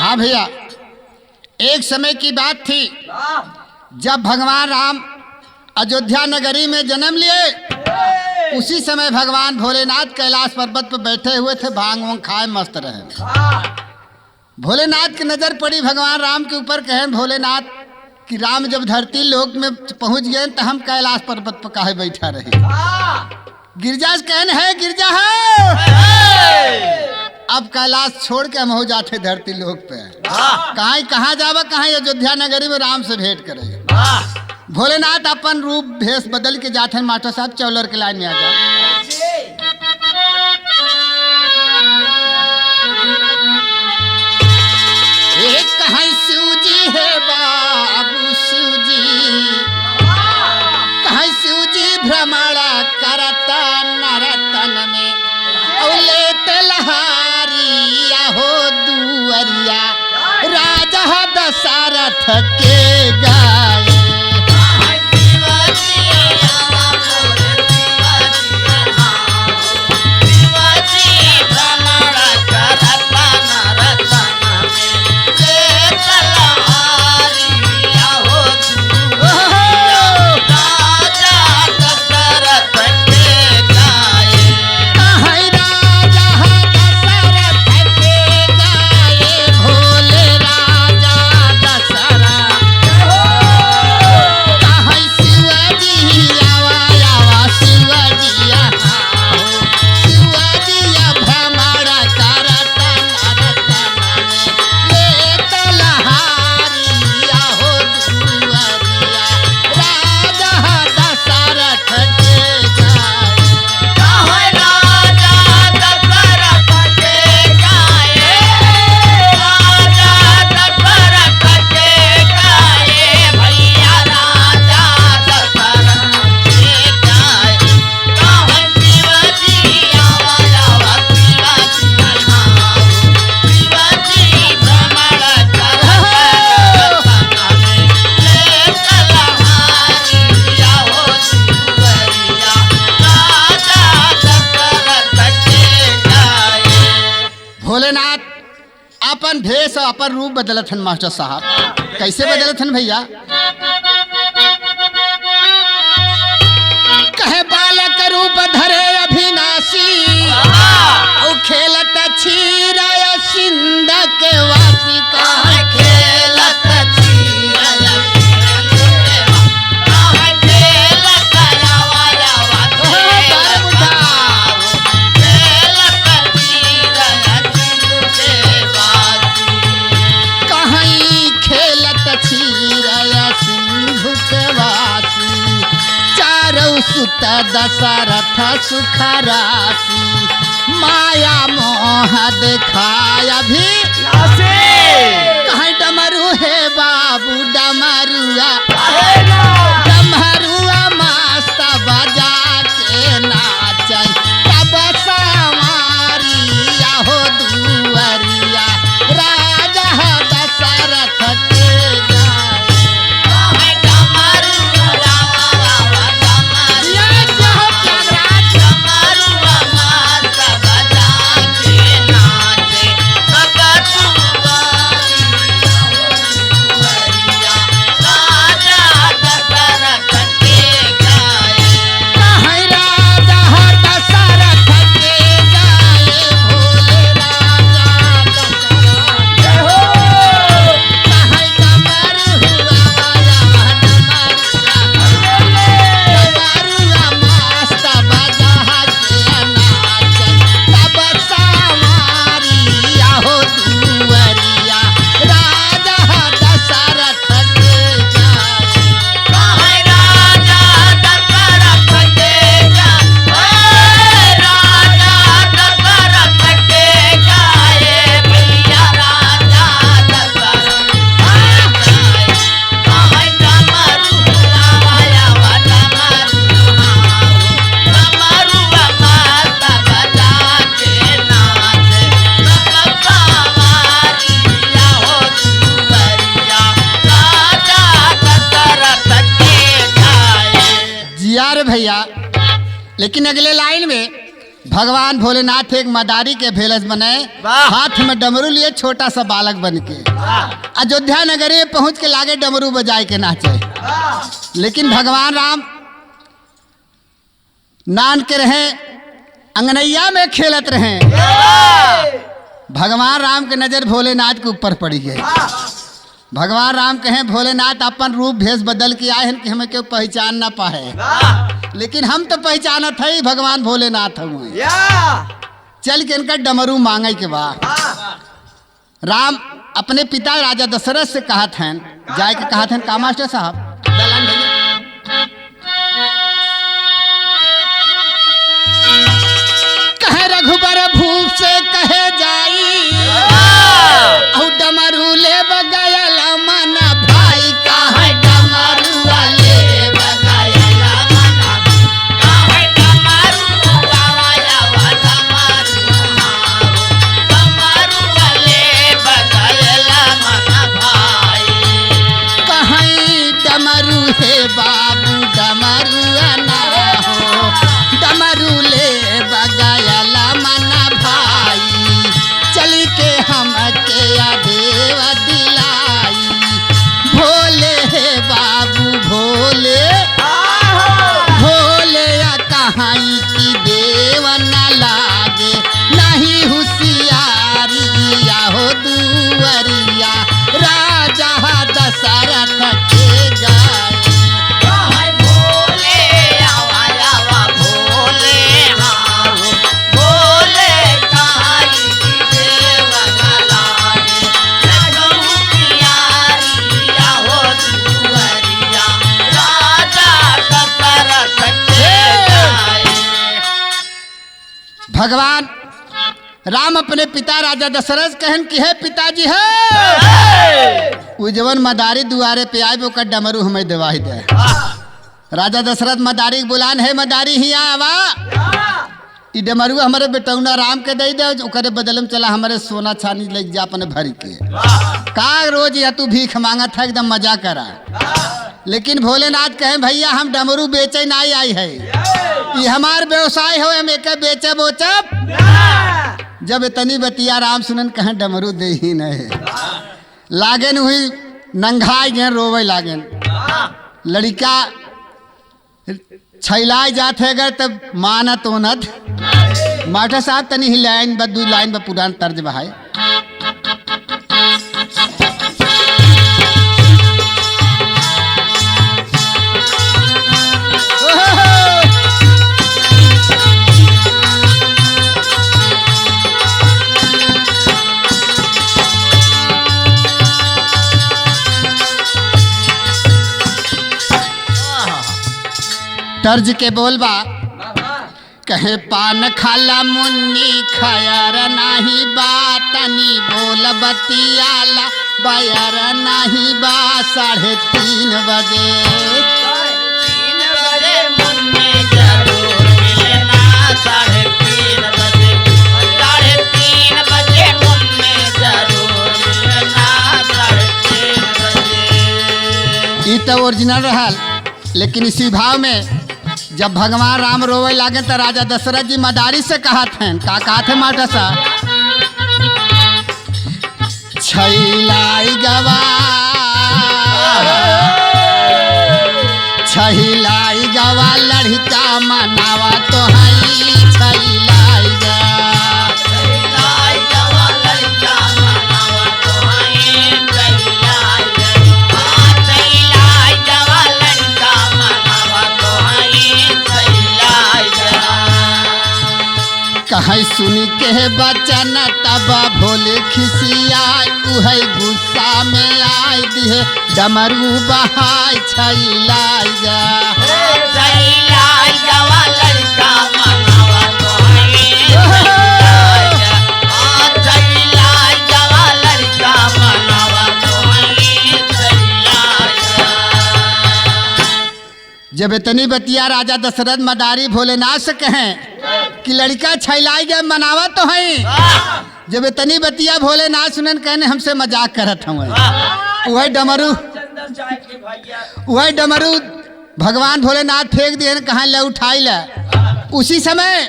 हाँ भैया, एक समय की बात थी जब भगवान राम अयोध्या नगरी में जन्म लिए। उसी समय भगवान भोलेनाथ कैलाश पर्वत पर बैठे हुए थे, भांग वांग खाए मस्त रहे। भोलेनाथ की नजर पड़ी भगवान राम के ऊपर। कहें भोलेनाथ कि राम जब धरती लोक में पहुंच गए तो हम कैलाश पर्वत पर काहे बैठा रहे। गिरजा कहन है गिरजा है, अब कैलाश छोड़ के हम हो जाते धरती लोक पे। कहाँ जावा, कहाँ अयोध्या नगरी में राम से भेंट करे। भोलेनाथ अपन रूप भेष बदल के जाते हैं। मास्टर साहब चौलर के लाइन में आ जा। एक कहाँ शिव जी है बाबू शिव जी, कहाँ शिव जी भ्रमण करता नरतन में औले तलहारिया हो दुअरिया राजा दशरथ के गाए। भोलेनाथ अपन भेष अपन रूप बदलत हन। मास्टर साहब कैसे बदलत हन भैया? कहे बालक रूप धरे अभिनाशी और खेलत छीराया सिंध के वासी। कहे खेलत सुत दशरथ सुख राशि माया मोह दिखाया भी कहीं डमरू है बाबू डमरुआ डमरुआ मस्त बजा के नाच तब समारिया हो दुअरिया राजा दशरथ के भैया। लेकिन अगले लाइन में भगवान भोलेनाथ एक मदारी के भेलस बने, हाथ में डमरू लिए छोटा सा बालक बन के अयोध्या नगरी में पहुंच के लागे डमरू बजाए के नाचे। लेकिन भगवान राम नान के रहे, अंगनैया में खेलत रहे। भगवान राम के नजर भोलेनाथ के ऊपर पड़ी है। भगवान राम कहें भोलेनाथ अपन रूप भेष बदल के आए हैं कि हमें क्यों पहचान ना पाए, लेकिन हम तो पहचानत है भगवान भोलेनाथ हुए। चल के इनका डमरू मांगे के बाद राम अपने पिता राजा दशरथ से कहत हैं, जाए के कहत हैं, का मास्टर साहब कहे रघुबर भूप से कहे जाई डमरू ले बगयल मन भाई का है डमरू वाले बगयल मन का है डमरू वाला डमरू वाले बगयल मन भाई कहीं डमरू है बाबू डमरू ना हो डमरू ले बगयल मन भाई चल के हम के देव दिलाई भोले हे बाबू भोले भोले कहाँ की देव न लागे नहीं होशियारी हो दुवरिया राजा दशरथ के गाए भगवान राम अपने पिता राजा दशरथ कहन कि है पिताजी है उजवन मदारी दुआरे पे आए वो डमरू हमें दवाई दे। राजा दशरथ मदारी बुलान है मदारी ही आवा ई डमरू हमारे बेटौना राम के दे दे ओकरे बदलम चला हमारे सोना छानी लग जा अपने भरी के का रोज या तू भीख मांगा था एकदम मजा करा। लेकिन भोलेनाथ कहे भैया हम डमरू बेचे नहीं आई है, ये हमार व्यवसाय हो हम एक बेचे बोचब। जब इतनी बतिया राम सुनन कहें डमरू दे ही नहीं लागेन हुई नंगाई गए रोवे लागेन लड़का छैलाई जात है अगर तब मानत ओनत मास्टर साहब तनी ही लाइन बदू लाइन पर पुरान तर्ज बहाय तर्ज के बोलबा कहे पान खाला मुन्नी खयर नाही बातनी बोल बतियाला बयर नहीं बा 3:30 बजे 3 बजे मुन्नी जरूर मिलना 3:30 बजे 3:30 बजे मुन्नी जरूर मिलना 3:30 बजे। ये तो ओरिजिनल रहल, लेकिन इसी भाव में जब भगवान राम रोवे लागे तो राजा दशरथ जी मदारी से कहा थे का कहा थे माटा सा छैलाई गवा छैलाई गवा लड़का मनावा तो हई छैलाई गा कहीं सुनी के बचन तब भोले खिसियाई उहे गुस्सा में आई दिहे डमरू बहाई छैलाई जा छैलाई जवा लड़का मनावा तो है छैलाई जवा लड़का मनावा तो है छैलाई। जब इतनी बतिया राजा दशरथ मदारी भोलेनाथ से कहें कि लड़का छैलाई गए मनावा तो है, जब इतनी बतिया भोलेनाथ सुनन कहने हमसे मजाक करत हम वही डमरू भगवान भोलेनाथ फेंक दिए कहाँ ले उठाई ले। उसी समय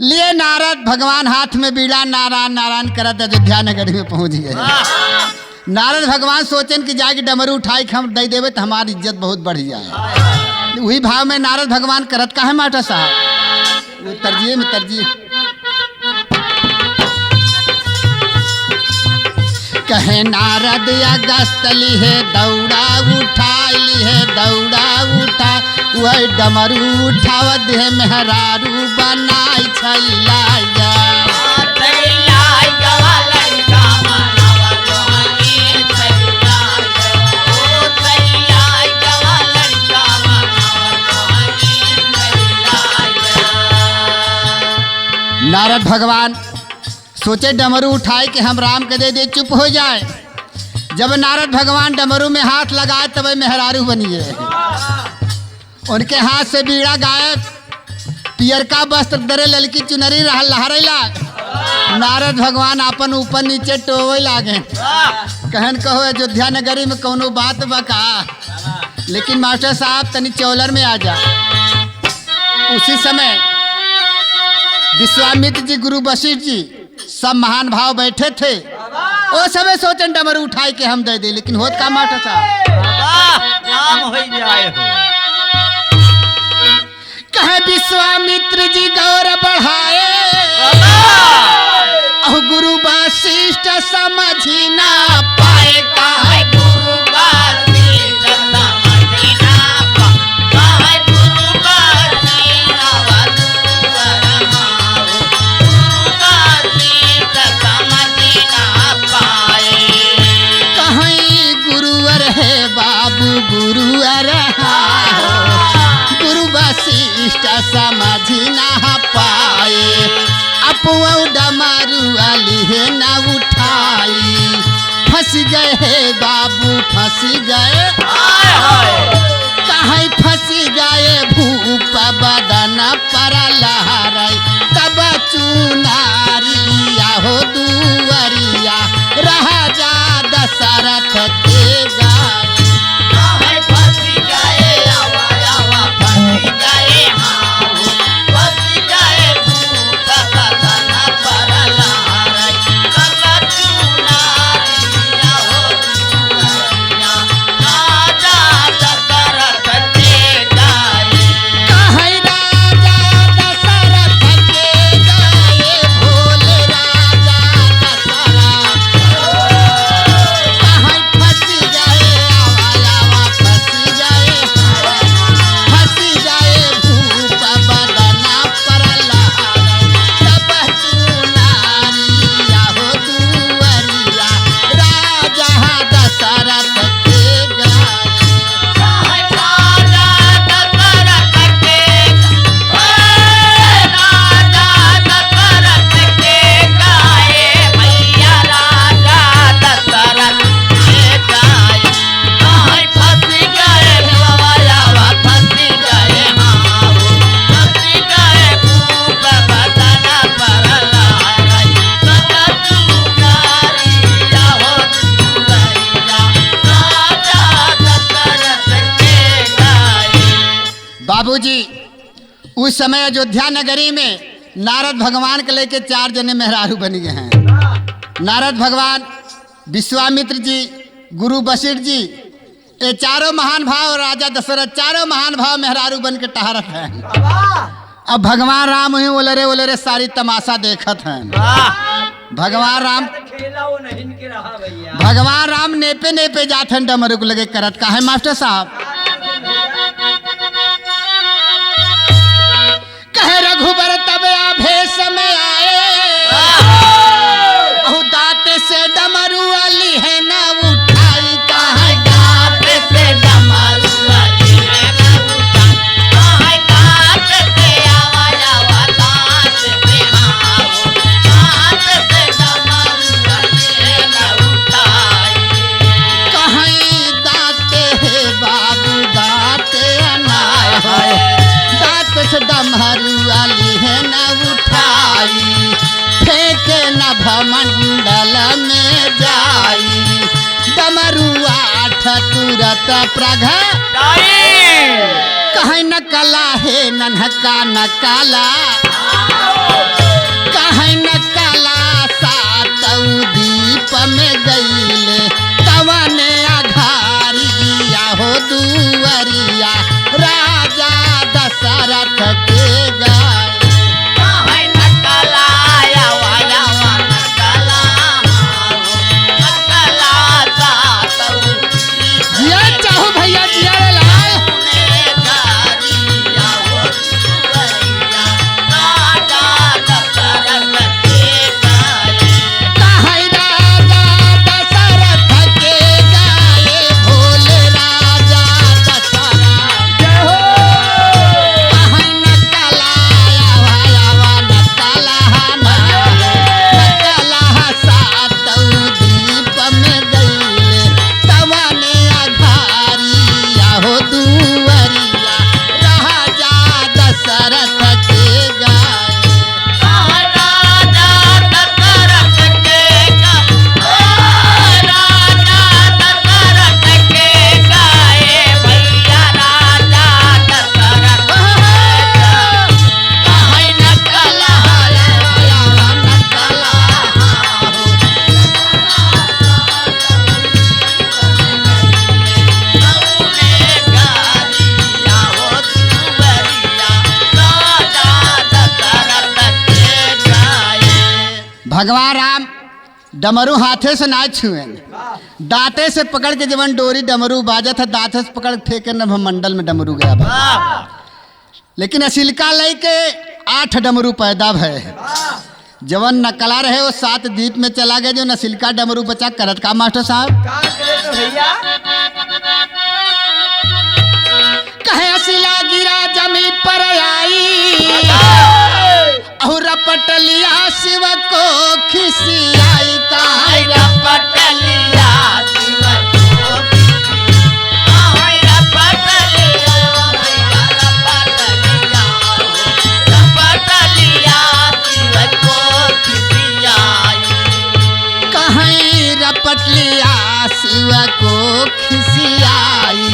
लिए नारद भगवान हाथ में बीड़ा नारायण नारायण करत अयोध्या नगरी में पहुंच गए। नारद भगवान सोचन कि जाके डमरू उठाई हम दे देवे तो हमारी इज्जत बहुत बढ़ जाए। वही भाव में नारद भगवान करत का है मास्टर साहब, वो तरजिए में तरजिए कहे नारद अगस्त ली है दौड़ा उठाई ली है दौड़ा उठा वही डमरू उठावत है मेहरारू बनाई छैला नारद भगवान सोचे डमरू उठाए कि हम राम के दे चुप हो जाए। जब नारद भगवान डमरू में हाथ लगाए तब मेहरारू बनिए। उनके हाथ से बीड़ा गायब, पियरका वस्त्र दरे ललकी चुनरी लहरेला। नारद भगवान अपन ऊपर नीचे टोवे लागे कहन कहो अयोध्या नगरी में कोनो बात बका, लेकिन मास्टर साहब तनी चौलर में आ जा। उसी समय विश्वामित्र जी गुरु वशिष्ठ जी सब महान भाव बैठे थे। वो समय सोचन डमरू उठाए के हम दे दे, लेकिन होत का मास्टर साहब नाम हो जाए हो। कहे विश्वामित्र जी गौर बढ़ाए और गुरु वशिष्ठ समझी ना पाए काहे गुरु वशिष्ठ समझी ना पाए, गुरु वशिष्ठ कहीं गुरुवर है बाबू गुरुवर गुरु वशिष्ठ समझी ना पाए, अपो डमरू वाली है ना उठाई। फंस गए है बाबू फंस गए, कहीं फंस गए भूप बदन पर लहराई। तब चुनारिया हो दुवरिया राजा दशरथ के गाय। बाबूजी उस समय अयोध्या नगरी में नारद भगवान के लेके 4 जने मेहरारू बन गए हैं। नारद भगवान, विश्वामित्र जी, गुरु वशिष्ठ जी, ये चारों महान भाव राजा दशरथ, चारों महान भाव मेहरारू बन के टहरत हैं। अब भगवान राम ही ओलरे सारी तमाशा देखत हैं। भगवान राम नेपे नेपे जाते हैं डमरू को लगे करत का है मास्टर साहब। कहे रघुबर तब आभेश में आए, दांत से डमरू वाली है ना उठाई। कहे दांत से डमरू वाली है ना उठाई, दांत से आवा दांत से आओ, दांत से डमरू वाली है ना उठाई। कहीं दांत है बाबू दांत अनाय है, दांत से डमरू वाली है ना उठाई। फेंके नभमंडल में जाई, डमरू 8 तुरत प्रगटाई। कहीं न कला है नन्हका न काला, कहीं न काला सातऊ दीप में गईले तवने अघारिया हो दुवरिया राजा दशरथ के गाय। जिया चाहो भैया जिया रे लाल। कहीं राजा दशरथ के गाए भोले राजा दशरथ। कहीं न कलाया वाया न कलहा सातऊ दीप में गईले तवने अघारिया हो दुवरिया राजा दशरथ के गाए। भगवान राम डमरू हाथे से ना छुए, दांते से पकड़ के जवन डोरी डमरू बाजत है दांते से पकड़ फेंके न मंडल में डमरू गया बा। लेकिन असिलका लई के 8 डमरू पैदा भय है। जवन नकला रहे वो 7 द्वीप में चला गया, जो नसिलका डमरू बचा करत का मास्टर साहब। कहे असिला गिरा जमी पर आई और रपट लिया शिव को खिसियाई काहे कहीं रपट लिया शिव को खिसियाई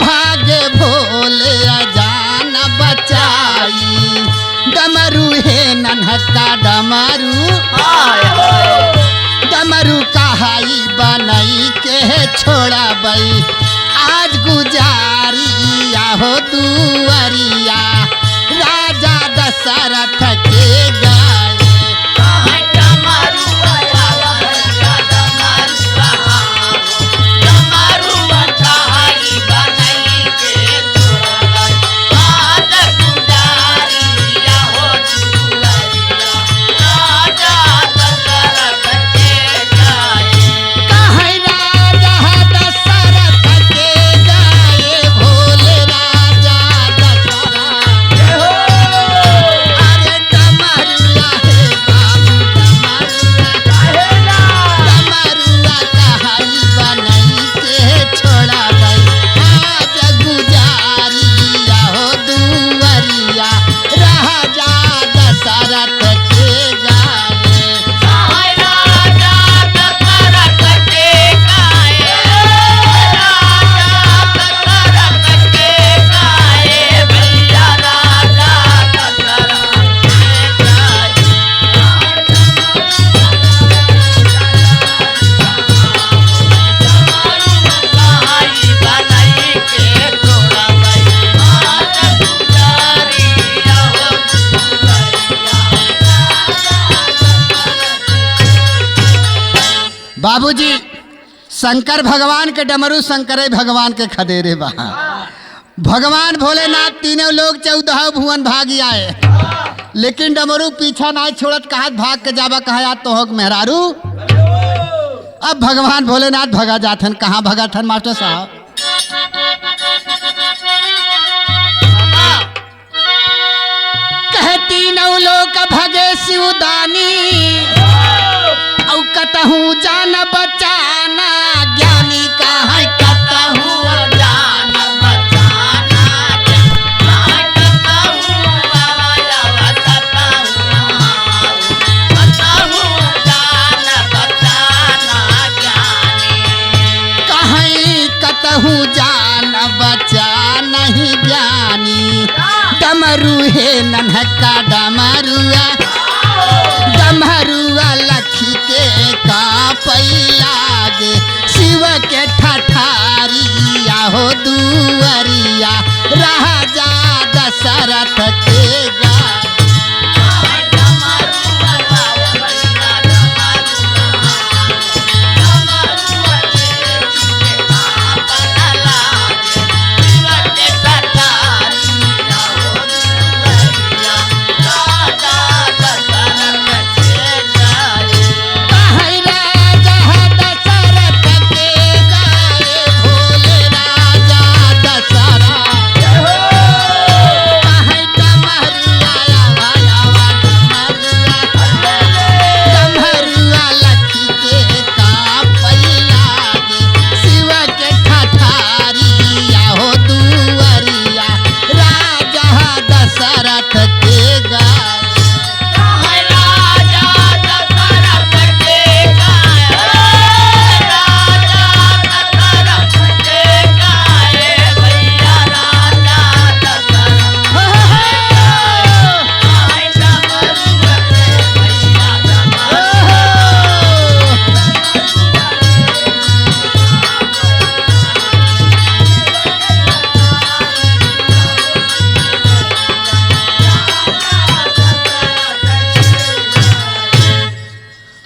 भागे भोले अजान बचाई डमरू है नन्हका डमरू डमरू कहाई बनई के छोड़ा बई आज गुजारिया हो दुवरिया राजा दशरथ के गाए। कहीं राजा दशरथ के गाए भोले राजा दशरथ। अरे डमरुआ है बाबू डमरुआ कहाई बनई के छोड़ा बई आज गुजारिया हो दुवरिया राजा दशरथ के गाए। बाबूजी शंकर भगवान के डमरू शंकरे भगवान के खदेरे बा। भगवान भोलेनाथ तीनों लोग 14 भुवन भागी आए, लेकिन डमरू पीछा ना छोड़त कहा भाग के जाबा कहा याद तो होक मेहरारू। अब भगवान भोलेनाथ भगा जाथन, कहाँ भगा थन मास्टर साहब। कहे तीनों लोग भगे शिवदानी औ कतहूँ जान बचाना ज्ञानी कहाँ कतहूँ जान बचाना कतहूँ जान बचाना नहीं ज्ञानी। डमरू है नन्हका डमरुआ, डमरुआ लखी के का पैलागे। शिव के ठठारिया हो दुअरिया, राजा दशरथ के गाय।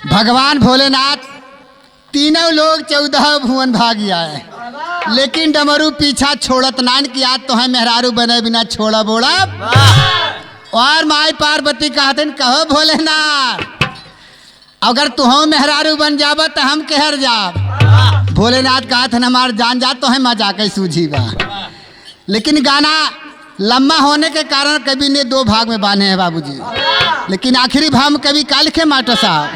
भगवान भोलेनाथ तीनों लोग 14 भुवन भाग आए, लेकिन डमरू पीछा छोड़त नान की आज तो है मेहरारू बने बिना छोड़ा बोड़ा। और माई पार्वती कहते कहो भोलेनाथ, अगर तुहो मेहरारू बन जाब तो हम कहर जाब। भोलेनाथ कहते हमार जान जा तो है मजा के सूझी बा। लेकिन गाना लम्बा होने के कारण कवि ने 2 भाग में बांधे हैं बाबूजी। लेकिन आखिरी भाव में कवि का लिखे मास्टर साहब,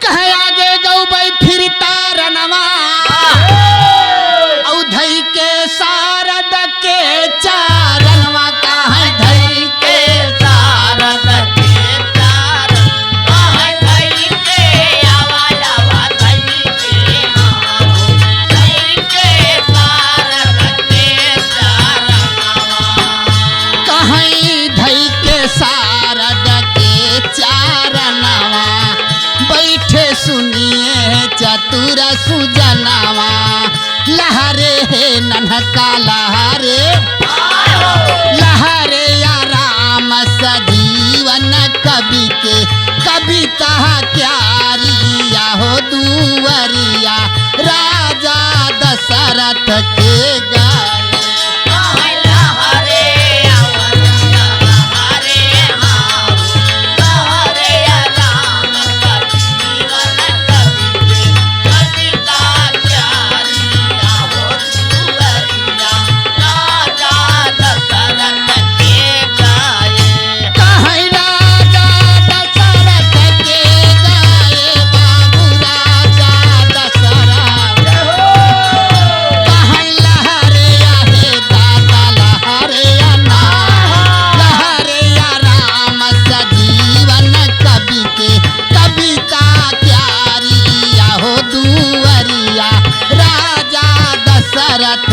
कहे आगे गौबई फिर तारनवा, औधई के सारद के चारनवा। कहे धई के सारद के चारण, कहे धई के आवा आवा धई के हारो, धई के सारद के चारणवा। कहीं धई के सारद के चारनवा, बैठे सुनिए चतुर सुजनवा। लहरे है नन्हका लहरे, लहरे या राम सजीवन कवि के। कविता क्यारिया हो दुवरिया, राजा दशरथ के गाय। राजा दशरथ